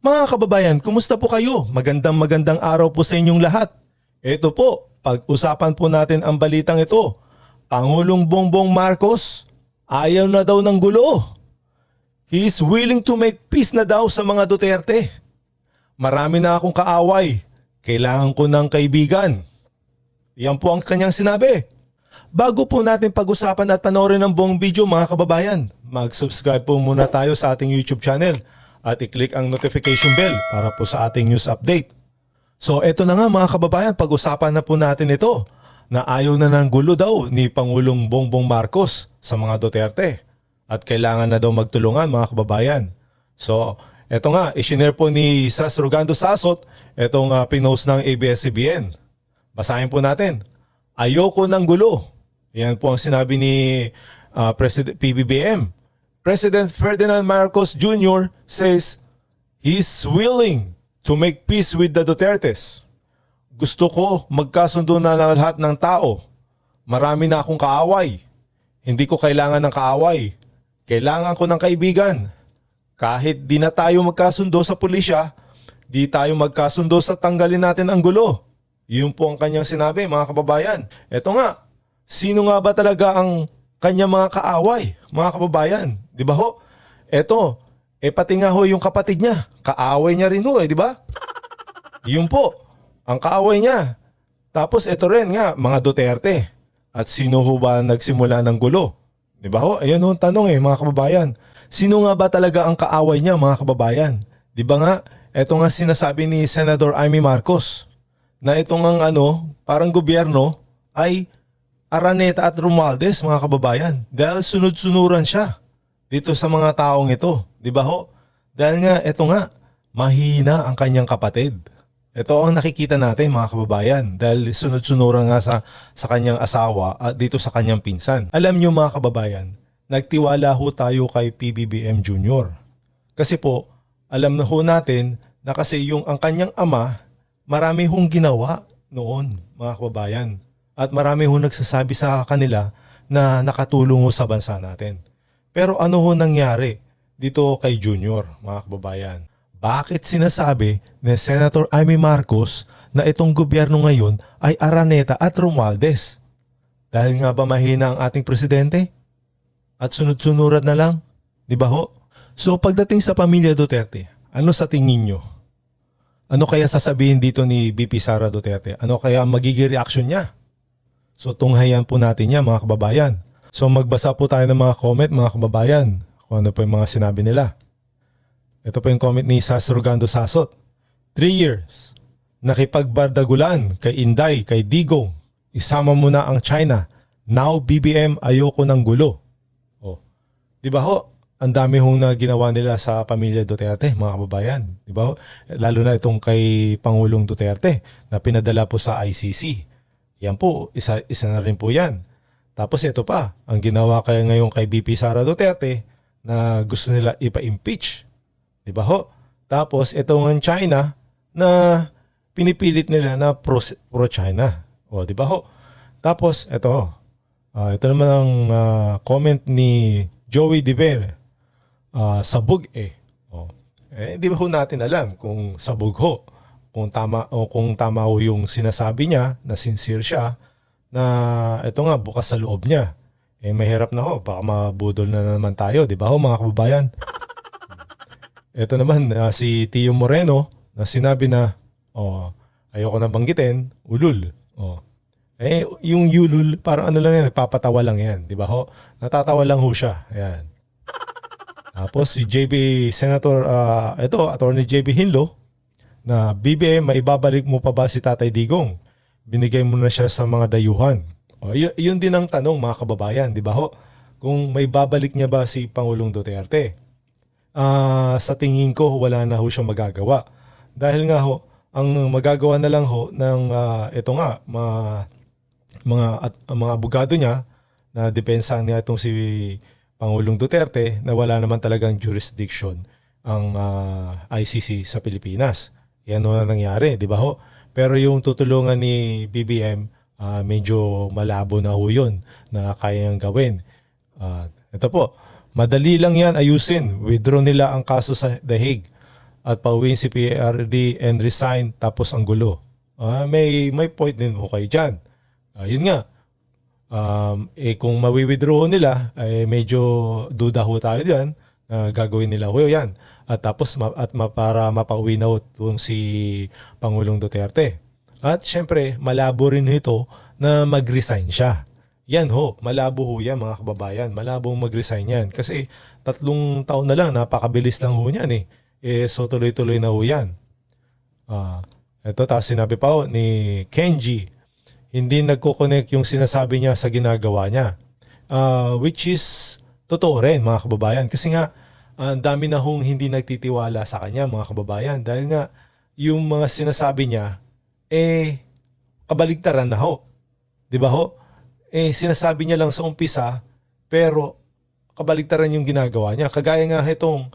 Mga kababayan, kumusta po kayo? Magandang araw po sa inyong lahat. Ito po, pag-usapan po natin ang balitang ito. Pangulong Bongbong Marcos, ayaw na daw ng gulo. He is willing to make peace na daw sa mga Duterte. Marami na akong kaaway. Kailangan ko ng kaibigan. Yan po ang kanyang sinabi. Bago po natin pag-usapan at panoorin ang buong video mga kababayan, mag-subscribe po muna tayo sa ating YouTube channel at i-click ang notification bell para po sa ating news update. So eto na nga mga kababayan, pag-usapan na po natin ito na ayaw na ng gulo daw ni Pangulong Bongbong Marcos sa mga Duterte at kailangan na daw magtulungan mga kababayan. So eto nga, isinare po ni Sas Rogando Sasot itong pinost ng ABS-CBN. Basahin po natin. Ayoko ng gulo. Yan po ang sinabi ni President PBBM. President Ferdinand Marcos Jr. says he's willing to make peace with the Dutertes. Gusto ko magkasundo na lahat ng tao. Marami na akong kaaway. Hindi ko kailangan ng kaaway. Kailangan ko ng kaibigan. Kahit di na tayo magkasundo sa pulisya, di tayo magkasundo sa tanggalin natin ang gulo. Yun po ang kanyang sinabi mga kababayan. Eto nga, sino nga ba talaga ang kanyang mga kaaway, mga kababayan? Di ba ho? Eto, pati nga ho yung kapatid niya, kaaway niya rin ho di ba? Yun po, ang kaaway niya. Tapos eto rin nga, mga Duterte. At sino ho ba nagsimula ng gulo? Di ba ho? Ayun ho ang tanong mga kababayan. Sino nga ba talaga ang kaaway niya mga kababayan? Di ba nga, eto nga sinasabi ni Senator Amy Marcos na itong ang parang gobyerno ay Araneta at Romualdez mga kababayan. Dahil sunod-sunuran siya dito sa mga taong ito. Di ba ho? Dahil nga, eto nga, mahina ang kanyang kapatid. Ito ang nakikita natin mga kababayan. Dahil sunod-sunuran nga sa kanyang asawa at dito sa kanyang pinsan. Alam nyo mga kababayan, nagtiwala ho tayo kay PBBM Jr. Kasi po, alam na ho natin na kasi ang kanyang ama, marami hong ginawa noon mga kababayan. At marami ho nagsasabi sa kanila na nakatulong ho sa bansa natin. Pero ano ho nangyari dito kay Junior, mga kababayan? Bakit sinasabi ni Senator Amy Marcos na itong gobyerno ngayon ay Araneta at Romualdez? Dahil nga ba mahina ang ating presidente? At sunod-sunuran na lang? Di ba ho? So pagdating sa pamilya Duterte, ano sa tingin nyo? Ano kaya sasabihin dito ni BP Sara Duterte? Ano kaya ang magiging reaksyon niya? So tunghayan po natin yan mga kababayan. So magbasa po tayo ng mga comment mga kababayan kung ano po yung mga sinabi nila. Ito po yung comment ni Sas Rogando Sasot. 3 years. Nakipagbardagulan kay Inday, kay Digong. Isama mo na ang China. Now BBM ayoko ng gulo. Oh. Di ba ho? Ang dami hong na ginawa nila sa pamilya Duterte mga kababayan. Di ba ho? Lalo na itong kay Pangulong Duterte na pinadala po sa ICC. Yan po, isa na rin po yan. Tapos ito pa, ang ginawa kaya ngayon kay BP Sara Duterte na gusto nila ipa-impeach. Di ba ho? Tapos ito ng China na pinipilit nila na pro-China. O di ba ho? Tapos ito naman ang comment ni Joey Diver. Sabog di ba ho natin alam kung sabog ho? Kung tama ho yung sinasabi niya na sincere siya na ito nga bukas sa loob niya. Mahirap na ho, baka mabudol na naman tayo, di ba ho mga kababayan? Ito naman si Tio Moreno na sinabi na ayoko na banggitin, ulul. Yung ulul parang ano lang yan, nagpapatawa lang yan, di ba ho? Natatawa lang ho siya. Ayan. Tapos si Senator Attorney JB Hinlo na BBM, maibabalik mo pa ba si Tatay Digong? Binigay mo na siya sa mga dayuhan. Yun din ang tanong mga kababayan, di ba ho? Kung may babalik niya ba si Pangulong Duterte? Sa tingin ko, wala na ho siyang magagawa. Dahil nga ho, ang magagawa na lang ho ng mga abogado niya na depensa niya itong si Pangulong Duterte na wala naman talagang jurisdiction ang ICC sa Pilipinas. Yan ho na nangyari, di ba ho? Pero yung tutulungan ni BBM, medyo malabo na ho yun na kayang gawin. Ito po, madali lang yan ayusin. Withdraw nila ang kaso sa The Hague. at pauwiin si PRRD and resign tapos ang gulo. May point din ho kayo dyan. Yun nga, kung mawi-withdraw nila, medyo duda ho tayo dyan na gagawin nila ho yan. At tapos para mapauwi na ho itong si Pangulong Duterte. At syempre, malabo rin ito na mag-resign siya. Yan ho, malabo ho yan mga kababayan. Malabo mag-resign yan. Kasi 3 taon na lang, napakabilis lang ho yan eh. So tuloy-tuloy na ho yan. Ito, tapos sinabi pa ho ni Kenji, hindi nagko-connect yung sinasabi niya sa ginagawa niya. Which is totoo rin mga kababayan. Kasi nga, ang dami na hong hindi nagtitiwala sa kanya mga kababayan. Dahil nga, yung mga sinasabi niya, kabaligtaran na ho. Di ba ho? Sinasabi niya lang sa umpisa, pero kabaligtaran yung ginagawa niya. Kagaya nga itong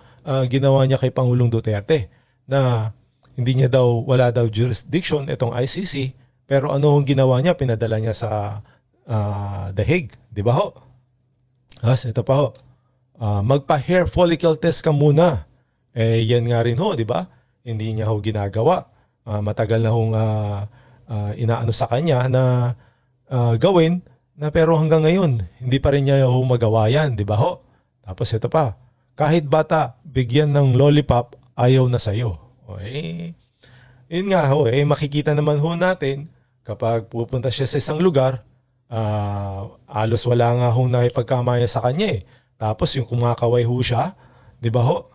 ginawa niya kay Pangulong Duterte na hindi niya daw, wala daw jurisdiction itong ICC, pero ano ang ginawa niya? Pinadala niya sa The Hague. Di ba ho? Ito pa ho. Magpa-hair follicle test ka muna. Yan nga rin ho, di ba? Hindi niya ho ginagawa. Matagal na hong inaano sa kanya na gawin, na pero hanggang ngayon, hindi pa rin niya ho magawa yan, di ba ho? Tapos ito pa, kahit bata, bigyan ng lollipop, ayaw na sa'yo. Yun nga ho, makikita naman ho natin, kapag pupunta siya sa isang lugar, alos wala nga ho na ipagkamaya sa kanya eh. Tapos yung kumakaway ho siya, di ba ho?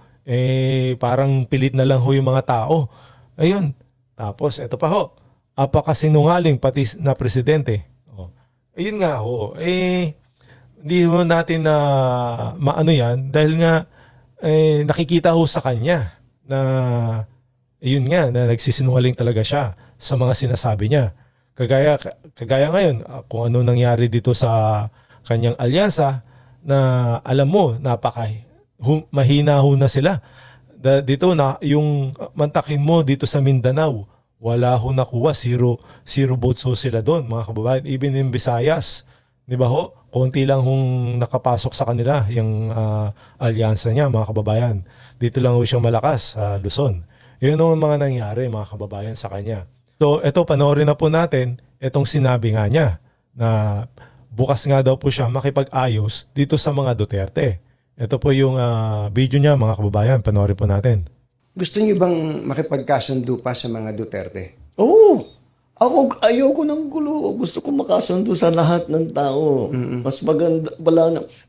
Parang pilit na lang ho yung mga tao. Ayun. Tapos ito pa ho, apakasinungaling pati na presidente. Ayun nga ho, hindi ho natin na maano yan dahil nga nakikita ho sa kanya na ayun nga, na nagsisinungaling talaga siya sa mga sinasabi niya. Kagaya ngayon, kung ano nangyari dito sa kanyang alyansa, na alam mo, mahina ho na sila. Dito na, yung mantakin mo dito sa Mindanao, wala ho nakuha, zero votes ho sila doon, mga kababayan. Even in Visayas, di ba ho? Konti lang hong nakapasok sa kanila, yung alyansa niya, mga kababayan. Dito lang ho siyang malakas sa Luzon. Yun ang mga nangyari, mga kababayan, sa kanya. So, ito, panoorin na po natin itong sinabi nga niya na bukas nga daw po siya makipag-ayos dito sa mga Duterte. Ito po yung video niya, mga kababayan. Panoorin po natin. Gusto niyo bang makipagkasundo pa sa mga Duterte? Oo. Ako, ayoko ng gulo. Gusto ko makasundo sa lahat ng tao. Mas maganda,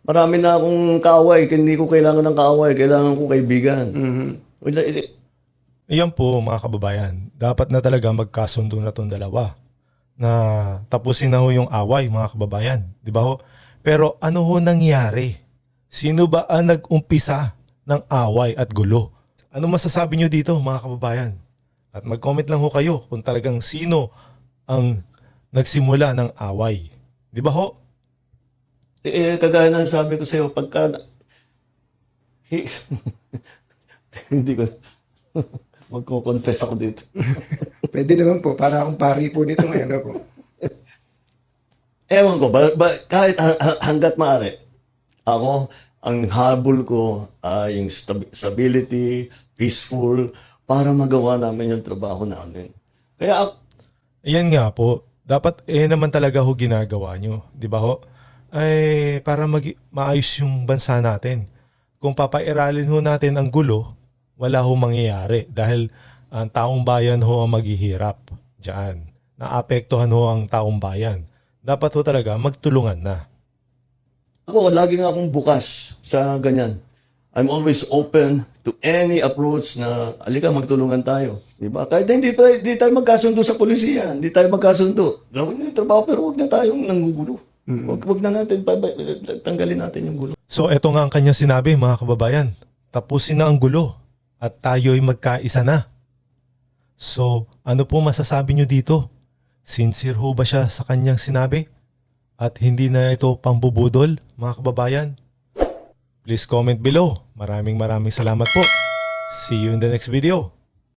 marami na akong kaaway. Hindi ko kailangan ng kaaway. Kailangan ko kaibigan. Iyan po mga kababayan, dapat na talaga magkasundo na itong dalawa na tapusin na ho yung away mga kababayan. Di ba ho? Pero ano ho nangyari? Sino ba ang nag-umpisa ng away at gulo? Ano masasabi nyo dito mga kababayan? At mag-comment lang ho kayo kung talagang sino ang nagsimula ng away. Di ba ho? Kagaya ng sabi ko sa'yo, pagka... Hindi ko... Magko-confess ako dito. Pwede naman po, para akong pari po dito ngayon ako. Ewan ko, kahit hanggat maaari, ako, ang habol ko ay yung stability, peaceful, para magawa namin yung trabaho namin. Kaya Ayan nga po, dapat naman talaga ho ginagawa nyo. Di ba ho? Ay, para maayos yung bansa natin. Kung papairalin ho natin ang gulo, wala ho mangyayari dahil ang taong bayan ho ang maghihirap dyan. Naapektuhan ho ang taong bayan. Dapat ho talaga magtulungan na. ako, lagi nga akong bukas sa ganyan. I'm always open to any approach na, alika, magtulungan tayo. Diba? Kahit hindi tayo magkasundo sa polisiya, hindi tayo magkasundo. Gawin na yung trabaho, pero huwag na tayong nanggugulo. Huwag na natin, tanggalin natin yung gulo. So eto nga ang kanyang sinabi mga kababayan. Tapusin na ang gulo at tayo'y magkaisa na. So ano po masasabi nyo dito? Sincere ho ba siya sa kanyang sinabi? At hindi na ito pambubudol mga kababayan? Please comment below. Maraming salamat po. See you in the next video.